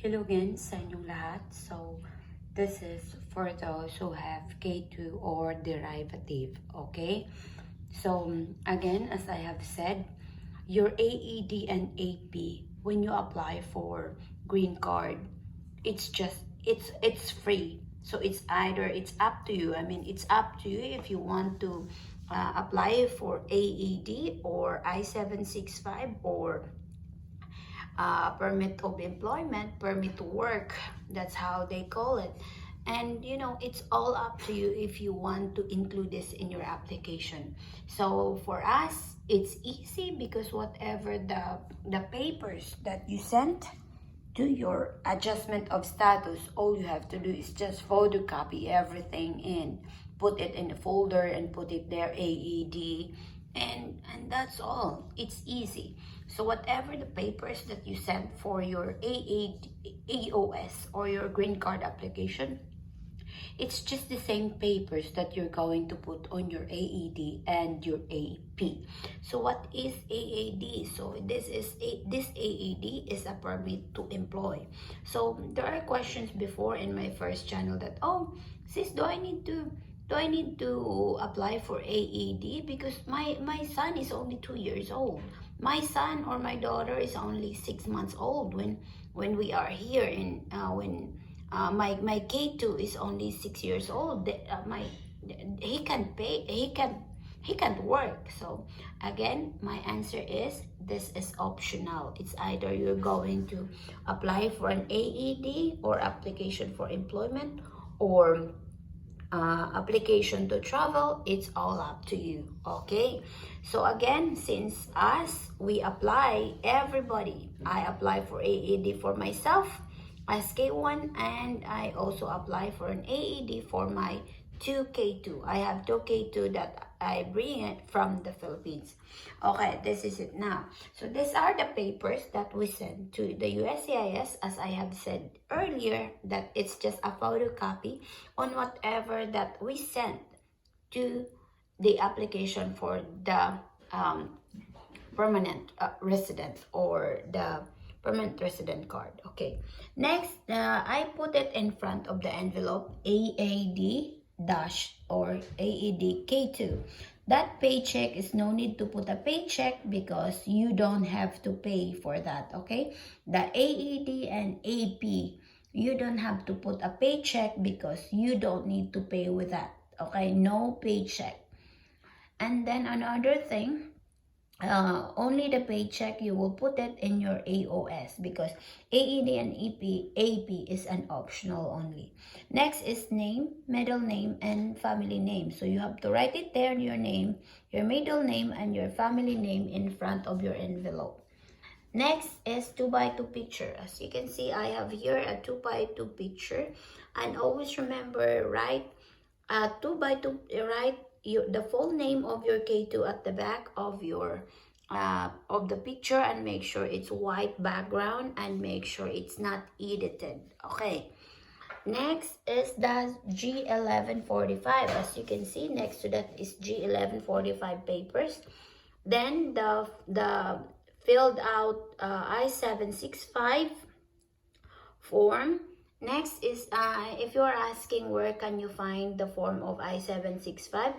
Hello again sa inyong lahat. So, this is for those who have K2 or derivative, okay? So, again, as I have said, your AED and AP, when you apply for green card, it's free. So, it's up to you. I mean, it's up to you if you want to apply for AED or I-765 or permit of employment, permit to work. That's how they call it. And you know, it's all up to you if you want to include this in your application. So for us, it's easy because whatever the papers that you sent to your adjustment of status, all you have to do is just photocopy everything in, put it in the folder and put it there, AED, and that's all. It's easy. So whatever the papers that you sent for your AOS or your green card application, it's just the same papers that you're going to put on your AED and your AP. So what is AAD? So this AAD is a permit to employ. So there are questions before in my first channel that, oh, sis, do I need to apply for AED because my son is only 2 years old. My son or my daughter is only 6 months old when we are here in my K2 is only 6 years old. He can't work. So again, my answer is this is optional. It's either you're going to apply for an AED or application for employment or application to travel. It's all up to you. Okay, so again, since we apply, everybody, I apply for AED for myself as K1, and I also apply for an AED for my 2K2. I have 2K2 that I bring it from the Philippines. Okay, this is it now. So these are the papers that we send to the USCIS. As I have said earlier, that it's just a photocopy on whatever that we sent to the application for the permanent resident or the permanent resident card. Okay, next, I put it in front of the envelope, AAD dash or AED K2. That paycheck is no need to put a paycheck because you don't have to pay for that. Okay, the AED and AP, you don't have to put a paycheck because you don't need to pay with that. Okay, no paycheck. And then another thing, only the paycheck, you will put it in your AOS because AED and AP is an optional only. Next is name, middle name, and family name. So you have to write it there, your name, your middle name, and your family name in front of your envelope. Next is 2x2 picture. As you can see, I have here a 2x2 picture. And always remember, write 2x2, write the full name of your K2 at the back of your of the picture, and make sure it's white background and make sure it's not edited. Okay, next is the G1145. As you can see, next to that is G1145 papers. Then the filled out I-765 form. Next is, if you are asking where can you find the form of I-765,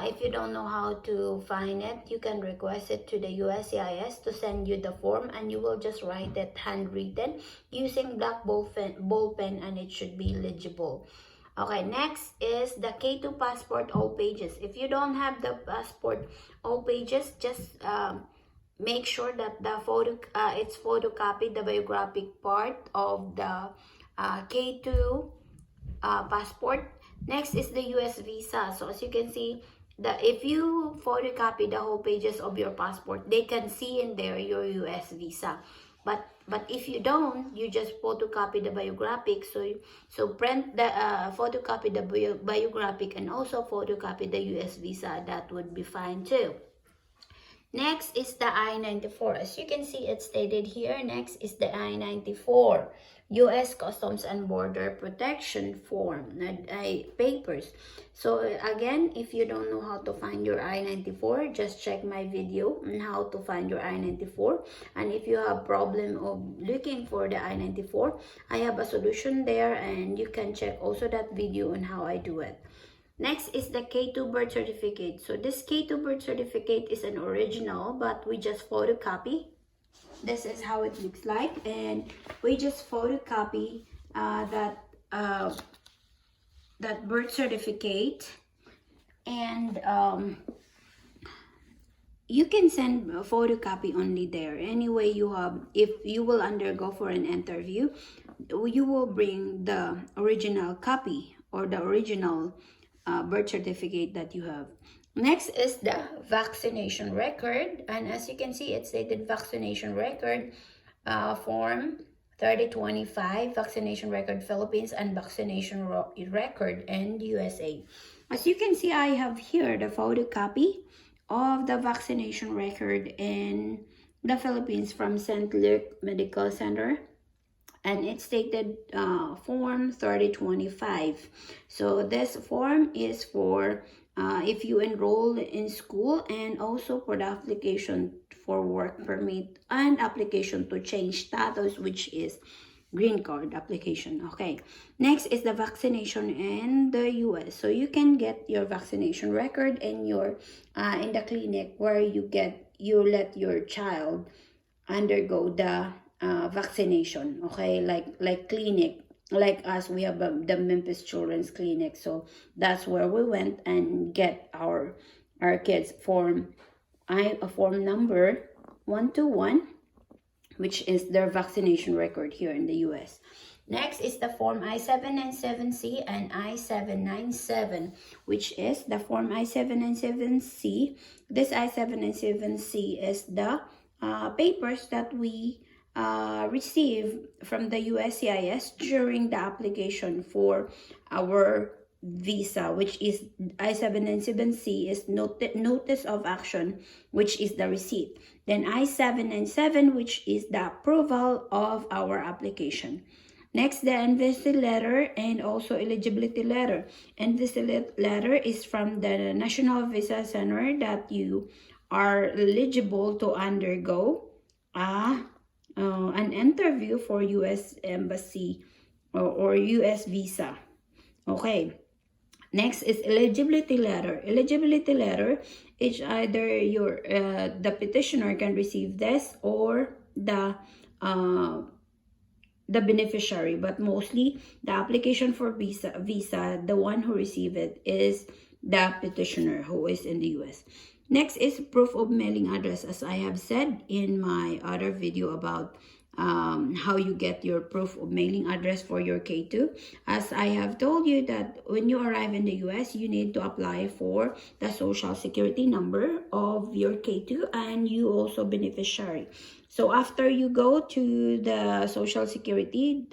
if you don't know how to find it, you can request it to the USCIS to send you the form, and you will just write it handwritten using black ball pen, and it should be legible. Okay, next is the K2 passport all pages. If you don't have the passport all pages, just make sure that the it's photocopied, the biographic part of the K2 passport. Next is the US visa. So as you can see, if you photocopy the whole pages of your passport, they can see in there your US visa. But if you don't, you just photocopy the biographic. So print the photocopy the biographic and also photocopy the US visa. That would be fine too. Next is the I-94. As you can see, it's stated here. Next is the I-94, U.S. Customs and Border Protection form, papers. So again, if you don't know how to find your I-94, just check my video on how to find your I-94. And if you have problem of looking for the I-94, I have a solution there, and you can check also that video on how I do it. Next is the K2 birth certificate. So this K2 birth certificate is an original, but we just photocopy. This is how it looks like, and we just photocopy that birth certificate, and you can send a photocopy only there. Anyway, you have, if you will undergo for an interview, you will bring the original copy or the original birth certificate that you have. Next is the vaccination record, and as you can see, it's stated vaccination record form 3025, vaccination record Philippines, and vaccination record in USA. As you can see, I have here the photocopy of the vaccination record in the Philippines from St. Luke Medical Center, and it's stated form 3025. So this form is for if you enroll in school, and also for the application for work permit and application to change status, which is green card application. Okay, next is the vaccination in the US. So you can get your vaccination record in your in the clinic where you let your child undergo the vaccination. Okay, like clinic, like us, we have the Memphis Children's Clinic. So that's where we went and get our kids form number 121, which is their vaccination record here in the US. Next is the form I-797C and I-797, which is the form I-797C. This I-797C is the papers that we receive from the USCIS during the application for our visa, which is I-797C is notice of action, which is the receipt. Then I-797, which is the approval of our application. Next, the Eligibility Letter and also Eligibility Letter. Eligibility Letter is from the National Visa Center that you are eligible to undergo an interview for U.S. Embassy or U.S. visa. Okay. Next is eligibility letter. Eligibility letter is either your the petitioner can receive this, or the beneficiary, but mostly the application for visa, the one who receive it is the petitioner who is in the US. Next is proof of mailing address. As I have said in my other video about how you get your proof of mailing address for your K2. As I have told you that when you arrive in the US, you need to apply for the social security number of your K2, and you also beneficiary. So after you go to the social security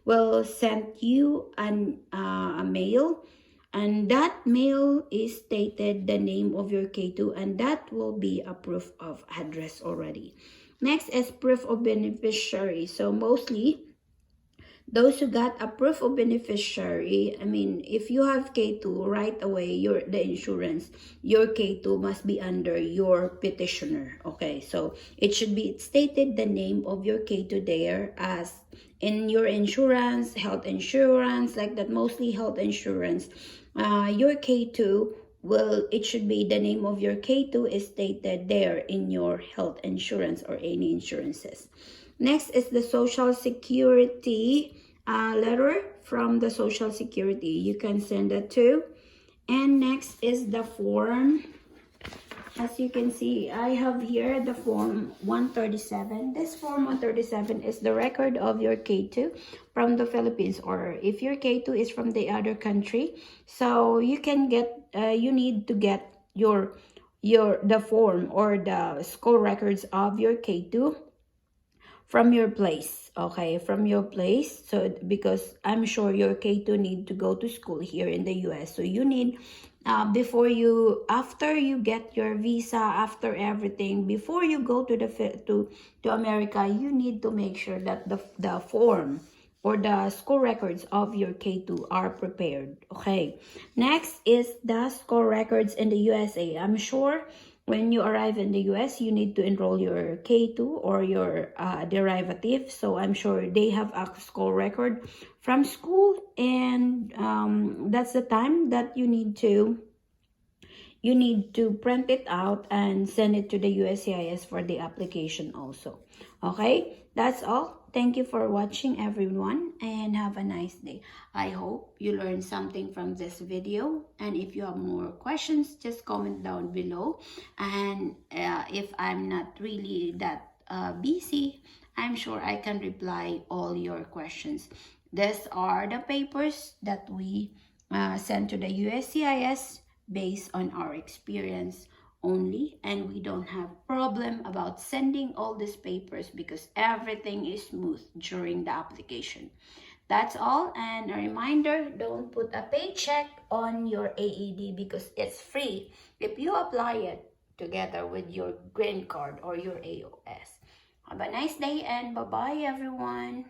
will send you a mail, and that mail is stated the name of your K2, and that will be a proof of address already. Next is proof of beneficiary. So mostly those who got a proof of beneficiary, I mean, if you have K2, right away the insurance, your K2 must be under your petitioner. Okay, so it should be stated the name of your K2 there, as in your insurance, health insurance, like that, mostly health insurance. Your K2 it should be the name of your K2 is stated there in your health insurance or any insurances. Next is the social security letter from the social security. You can send that too. And next is the form. As you can see, I have here the form 137. This form 137 is the record of your K2 from the Philippines, or if your K2 is from the other country. So you can get, you need to get the form or the school records of your K2 from your place. Okay, from your place. So because I'm sure your K2 need to go to school here in the US, so you need after you get your visa, after everything, before you go to to America, you need to make sure that the form or the school records of your K2 are prepared. Okay, next is the school records in the USA. I'm sure when you arrive in the US, you need to enroll your K2 or your derivative. So I'm sure they have a school record from school, and that's the time that you need to print it out and send it to the USCIS for the application also. Okay, that's all. Thank you for watching, everyone, and have a nice day. I hope you learned something from this video, and if you have more questions, just comment down below. And if I'm not really that busy, I'm sure I can reply all your questions. These are the papers that we sent to the USCIS based on our experience only, and we don't have problem about sending all these papers because everything is smooth during the application. That's all, and a reminder, don't put a paycheck on your AED because it's free if you apply it together with your green card or your AOS. Have a nice day, and bye-bye, everyone.